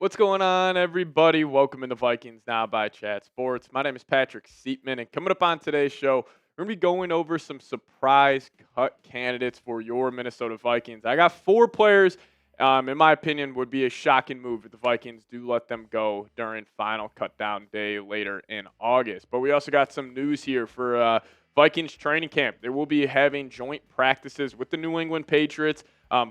What's going on, everybody? Welcome into Vikings Now by Chat Sports. My name is Patrick Siepman, and coming up on today's show, we're going to be going over some surprise cut candidates for your Minnesota Vikings. I got four players, in my opinion, would be a shocking move if the Vikings do let them go during final cut down day later in August. But we also got some news here for Vikings training camp. They will be having joint practices with the New England Patriots.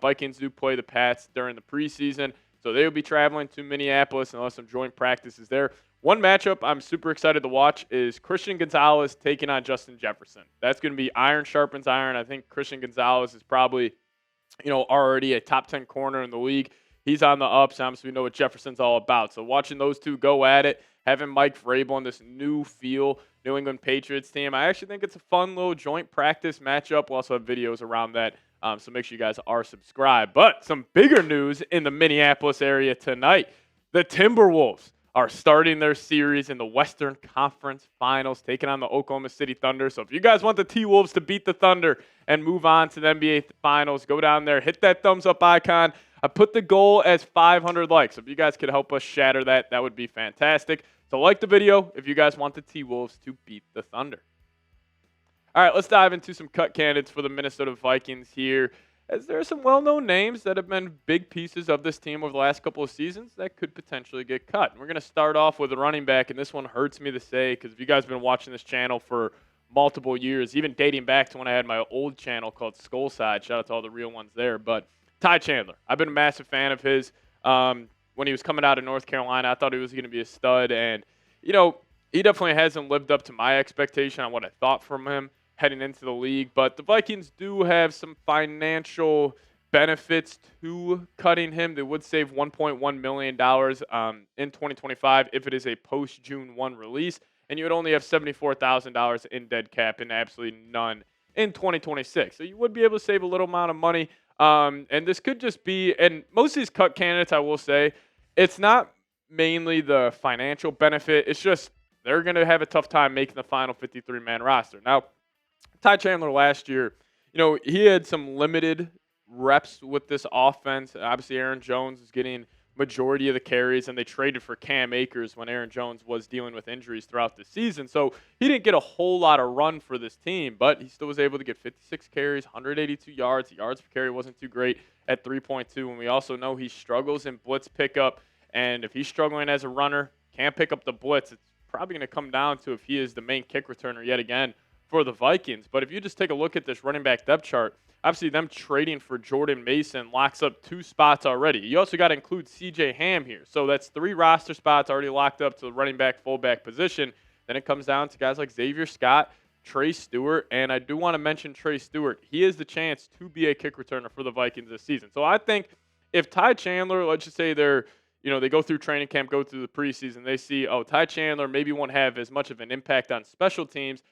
Vikings do play the Pats during the preseason. So they will be traveling to Minneapolis and have some joint practices there. One matchup I'm super excited to watch is Christian Gonzalez taking on Justin Jefferson. That's going to be iron sharpens iron. I think Christian Gonzalez is probably, already a top 10 corner in the league. He's on the ups. Obviously, we know what Jefferson's all about. So watching those two go at it, having Mike Vrabel on this new feel New England Patriots team, I actually think it's a fun little joint practice matchup. We'll also have videos around that. So make sure you guys are subscribed. But some bigger news in the Minneapolis area tonight. The Timberwolves are starting their series in the Western Conference Finals, taking on the Oklahoma City Thunder. So if you guys want the T-Wolves to beat the Thunder and move on to the NBA Finals, go down there, hit that thumbs up icon. I put the goal as 500 likes. So if you guys could help us shatter that, that would be fantastic. So like the video if you guys want the T-Wolves to beat the Thunder. All right, let's dive into some cut candidates for the Minnesota Vikings here, as there are some well-known names that have been big pieces of this team over the last couple of seasons that could potentially get cut. And we're going to start off with a running back, and this one hurts me to say because if you guys have been watching this channel for multiple years, even dating back to when I had my old channel called Skullside, shout out to all the real ones there, but Ty Chandler. I've been a massive fan of his. When he was coming out of North Carolina, I thought he was going to be a stud, and, he definitely hasn't lived up to my expectation on what I thought from him heading into the league, but the Vikings do have some financial benefits to cutting him. They would save $1.1 million in 2025 if it is a post-June 1 release, and you would only have $74,000 in dead cap and absolutely none in 2026. So you would be able to save a little amount of money, and this could just be, and most of these cut candidates, I will say, it's not mainly the financial benefit. It's just they're going to have a tough time making the final 53-man roster. Now, Ty Chandler last year, he had some limited reps with this offense. Obviously, Aaron Jones is getting majority of the carries, and they traded for Cam Akers when Aaron Jones was dealing with injuries throughout the season. So he didn't get a whole lot of run for this team, but he still was able to get 56 carries, 182 yards. The yards per carry wasn't too great at 3.2, and we also know he struggles in blitz pickup, and if he's struggling as a runner, can't pick up the blitz, it's probably going to come down to if he is the main kick returner yet again for the Vikings. But if you just take a look at this running back depth chart, obviously them trading for Jordan Mason locks up 2 spots already. You also got to include C.J. Ham here. So that's 3 roster spots already locked up to the running back, fullback position. Then it comes down to guys like Xavier Scott, Trey Stewart, and I do want to mention Trey Stewart. He has the chance to be a kick returner for the Vikings this season. So I think if Ty Chandler, let's just say they go through training camp, go through the preseason, they see, Ty Chandler maybe won't have as much of an impact on special teams,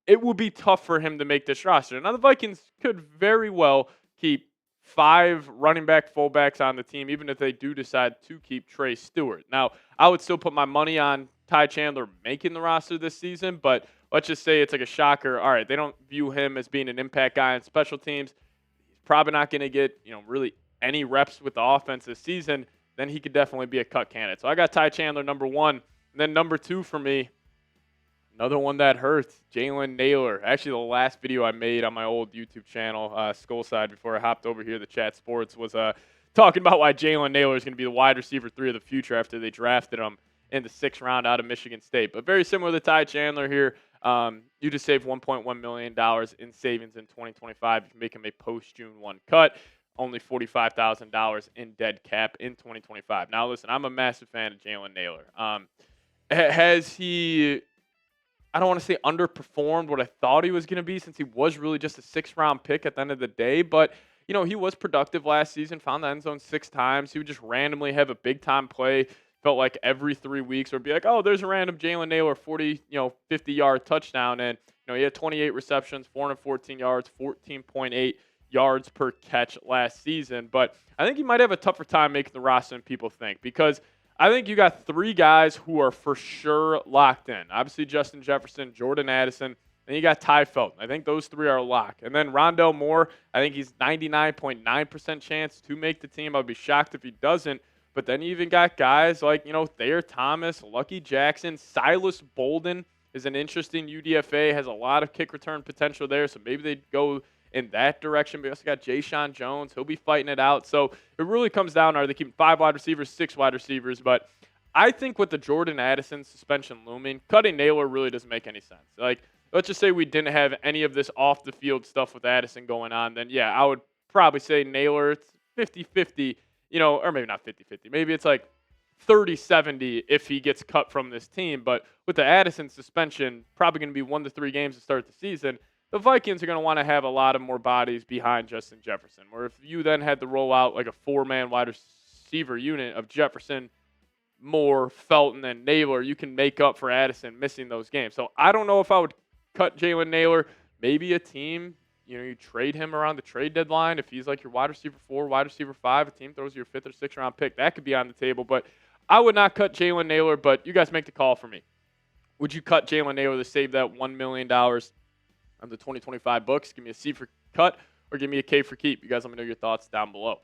it would be tough for him to make this roster. Now, the Vikings could very well keep 5 running back fullbacks on the team, even if they do decide to keep Trey Stewart. Now, I would still put my money on Ty Chandler making the roster this season, but let's just say it's like a shocker. All right, they don't view him as being an impact guy on special teams. He's probably not going to get, really any reps with the offense this season. Then he could definitely be a cut candidate. So I got Ty Chandler number 1. And then number 2 for me, another one that hurts, Jalen Nailor. Actually, the last video I made on my old YouTube channel, Skullside, before I hopped over here to Chat Sports, was talking about why Jalen Nailor is going to be the wide receiver 3 of the future after they drafted him in the 6th round out of Michigan State. But very similar to Ty Chandler here. You just saved $1.1 million in savings in 2025. You can make him a post-June 1 cut. Only $45,000 in dead cap in 2025. Now, listen, I'm a massive fan of Jalen Nailor. Has he, I don't want to say underperformed what I thought he was going to be, since he was really just a 6th-round pick at the end of the day. But, he was productive last season, found the end zone 6 times. He would just randomly have a big-time play. Felt like every 3 weeks, or be like, there's a random Jalen Nailor 40, 50-yard touchdown. And, he had 28 receptions, 414 yards, 14.8 yards per catch last season. But I think he might have a tougher time making the roster than people think, because I think you got 3 guys who are for sure locked in. Obviously, Justin Jefferson, Jordan Addison, and you got Ty Felton. I think those 3 are locked. And then Rondell Moore, I think he's 99.9% chance to make the team. I'd be shocked if he doesn't. But then you even got guys like, Thayer Thomas, Lucky Jackson, Silas Bolden is an interesting UDFA, has a lot of kick return potential there. So maybe they'd go in that direction. We also got Jayshon Jones. He'll be fighting it out. So it really comes down, are they keeping 5 wide receivers, 6 wide receivers? But I think with the Jordan Addison suspension looming, cutting Nailor really doesn't make any sense. Like, let's just say we didn't have any of this off-the-field stuff with Addison going on, then, yeah, I would probably say Nailor, it's 50-50, or maybe not 50-50. Maybe it's like 30-70 if he gets cut from this team. But with the Addison suspension, probably going to be 1 to 3 games to start the season, the Vikings are going to want to have a lot of more bodies behind Justin Jefferson. Where if you then had to roll out like a 4-man wide receiver unit of Jefferson, Moore, Felton, and Naylor, you can make up for Addison missing those games. So I don't know if I would cut Jaylen Naylor. Maybe a team, you trade him around the trade deadline. If he's like your wide receiver 4, wide receiver 5, a team throws you your 5th or 6th round pick, that could be on the table. But I would not cut Jaylen Naylor, but you guys make the call for me. Would you cut Jaylen Naylor to save that $1 million on the 2025 books? Give me a C for cut or give me a K for keep. You guys let me know your thoughts down below.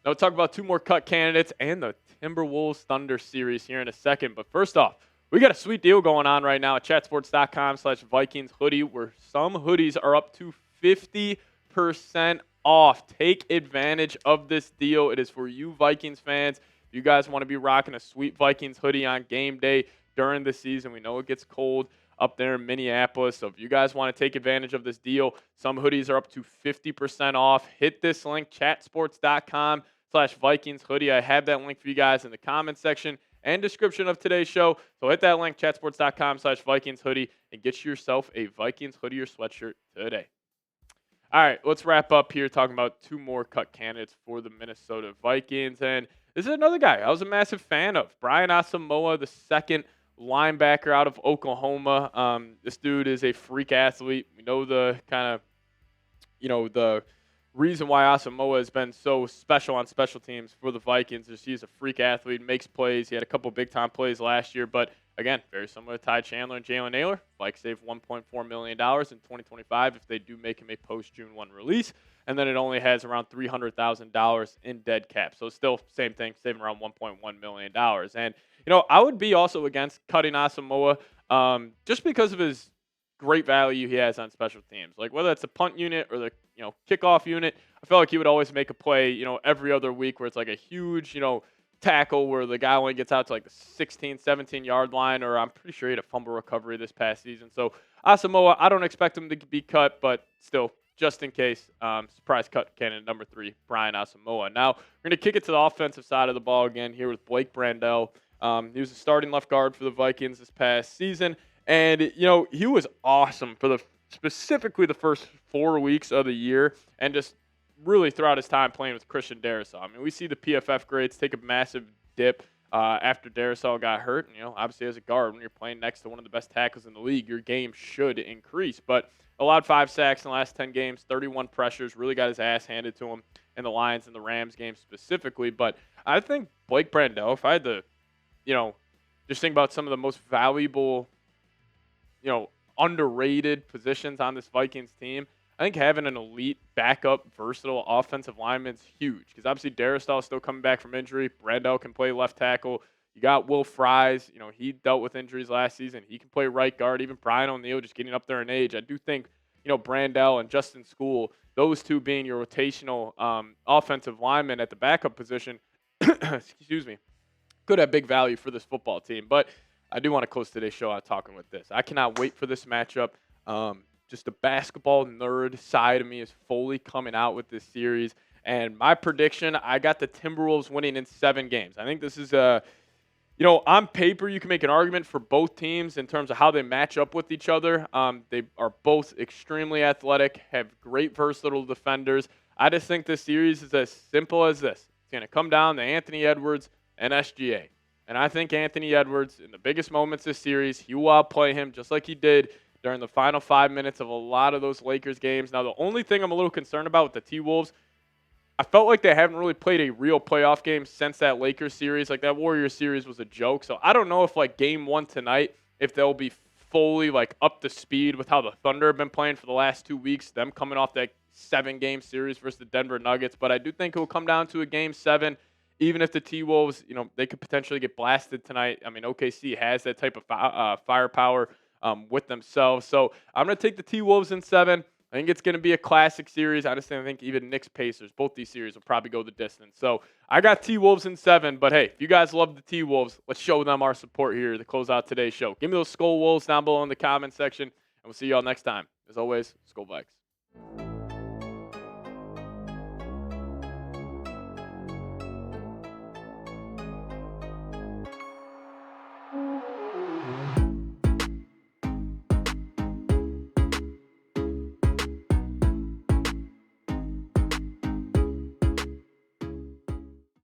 Now we'll talk about 2 more cut candidates and the Timberwolves Thunder series here in a second. But first off, we got a sweet deal going on right now at chatsports.com/Vikings Hoodie, where some hoodies are up to 50% off. Take advantage of this deal. It is for you Vikings fans. If you guys want to be rocking a sweet Vikings hoodie on game day during the season, we know it gets cold up there in Minneapolis. So if you guys want to take advantage of this deal, some hoodies are up to 50% off. Hit this link, chatsports.com/Vikings Hoodie. I have that link for you guys in the comment section and description of today's show. So hit that link, chatsports.com/Vikings Hoodie, and get yourself a Vikings hoodie or sweatshirt today. All right, let's wrap up here talking about 2 more cut candidates for the Minnesota Vikings. And this is another guy I was a massive fan of, Brian Asamoah, the second linebacker out of Oklahoma. This dude is a freak athlete. We know the kind of, the reason why Asamoah has been so special on special teams for the Vikings is he's a freak athlete, makes plays. He had a couple big-time plays last year, but again, very similar to Ty Chandler and Jalen Nailor. Vikings save $1.4 million in 2025 if they do make him a post-June 1 release, and then it only has around $300,000 in dead cap. So still, same thing, saving around $1.1 million. And, I would be also against cutting Asamoah just because of his great value he has on special teams. Like whether it's the punt unit or the kickoff unit, I felt like he would always make a play, every other week where it's like a huge, tackle where the guy only gets out to like the 16, 17-yard line, or I'm pretty sure he had a fumble recovery this past season. So Asamoah, I don't expect him to be cut, but still, just in case, surprise cut candidate number 3, Brian Asamoah. Now, we're going to kick it to the offensive side of the ball again here with Blake Brandel. He was a starting left guard for the Vikings this past season, and, he was awesome for specifically the first 4 weeks of the year, and just really throughout his time playing with Christian Darrisaw. I mean, we see the PFF grades take a massive dip after Darrisaw got hurt. And, obviously as a guard, when you're playing next to one of the best tackles in the league, your game should increase. But allowed 5 sacks in the last 10 games, 31 pressures, really got his ass handed to him in the Lions and the Rams game specifically. But I think Blake Brandel, if I had to, just think about some of the most valuable, underrated positions on this Vikings team, I think having an elite, backup, versatile offensive lineman is huge because obviously Darrisaw is still coming back from injury. Brandel can play left tackle. You got Will Fries. He dealt with injuries last season. He can play right guard. Even Brian O'Neill just getting up there in age. I do think, Brandel and Justin School, those two being your rotational offensive linemen at the backup position, excuse me, could have big value for this football team. But I do want to close today's show out talking with this. I cannot wait for this matchup. Just the basketball nerd side of me is fully coming out with this series. And my prediction, I got the Timberwolves winning in 7 games. I think this is on paper, you can make an argument for both teams in terms of how they match up with each other. They are both extremely athletic, have great versatile defenders. I just think this series is as simple as this. It's going to come down to Anthony Edwards and SGA. And I think Anthony Edwards, in the biggest moments this series, he will outplay him just like he did during the final 5 minutes of a lot of those Lakers games. Now, the only thing I'm a little concerned about with the T-Wolves, I felt like they haven't really played a real playoff game since that Lakers series. Like, that Warriors series was a joke. So, I don't know if, game 1 tonight, if they'll be fully, up to speed with how the Thunder have been playing for the last 2 weeks, them coming off that 7-game series versus the Denver Nuggets. But I do think it will come down to a Game 7 even if the T-Wolves, they could potentially get blasted tonight. I mean, OKC has that type of firepower with themselves. So I'm going to take the T-Wolves in 7. I think it's going to be a classic series. Honestly, I think even Knicks Pacers, both these series will probably go the distance. So I got T-Wolves in 7. But hey, if you guys love the T-Wolves, let's show them our support here to close out today's show. Give me those Skull Wolves down below in the comment section, and we'll see you all next time. As always, Skull Vikes.